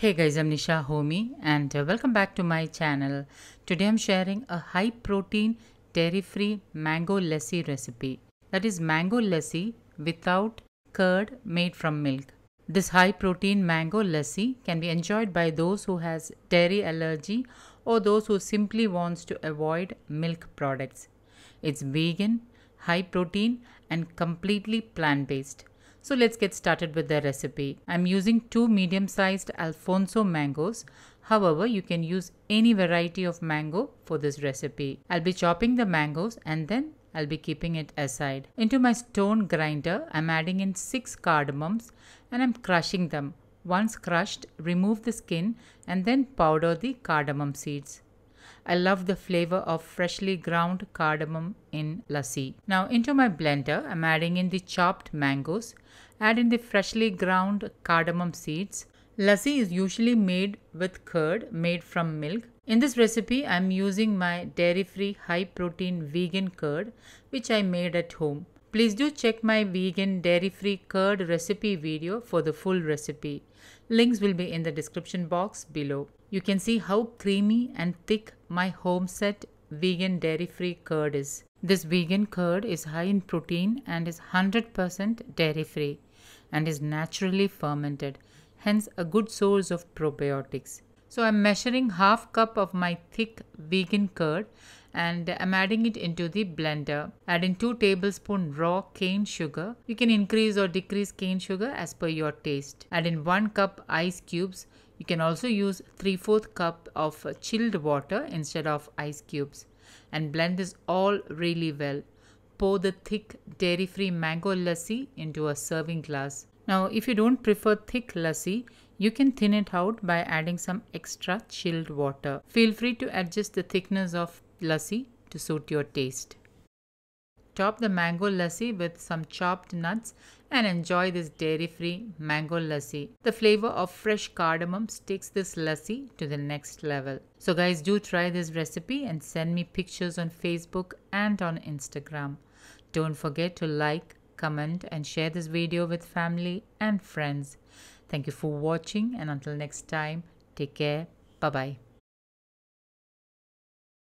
Hey guys, I'm Nisa Homey and welcome back to my channel. Today I'm sharing a high protein dairy free mango lassi recipe. That is mango lassi without curd made from milk. This high protein mango lassi can be enjoyed by those who has dairy allergy or those who simply wants to avoid milk products. It's vegan, high protein and completely plant based. So let's get started with the recipe. I'm using 2 medium-sized Alfonso mangoes. However, you can use any variety of mango for this recipe. I'll be chopping the mangoes and then I'll be keeping it aside. Into my stone grinder, I'm adding in 6 cardamoms and I'm crushing them. Once crushed, remove the skin and then powder the cardamom seeds. I love the flavor of freshly ground cardamom in lassi. Now into my blender, I'm adding in the chopped mangoes. Add in the freshly ground cardamom seeds. Lassi is usually made with curd made from milk. In this recipe, I'm using my dairy-free high-protein vegan curd which I made at home. Please do check my vegan dairy-free curd recipe video for the full recipe. Links will be in the description box below. You can see how creamy and thick my home set vegan dairy-free curd is. This vegan curd is high in protein and is 100% dairy-free and is naturally fermented, hence a good source of probiotics. So I'm measuring half cup of my thick vegan curd and I'm adding it into the blender. Add in 2 tablespoons raw cane sugar. You can increase or decrease cane sugar as per your taste. Add in 1 cup ice cubes. You can also use 3/4 cup of chilled water instead of ice cubes and blend this all really well. Pour the thick dairy-free mango lassi into a serving glass. Now, if you don't prefer thick lassi, you can thin it out by adding some extra chilled water. Feel free to adjust the thickness of lassi to suit your taste. Top the mango lassi with some chopped nuts and enjoy this dairy-free mango lassi. The flavor of fresh cardamoms takes this lassi to the next level. So guys, do try this recipe and send me pictures on Facebook and on Instagram. Don't forget to like, comment and share this video with family and friends. Thank you for watching and until next time, take care. Bye-bye.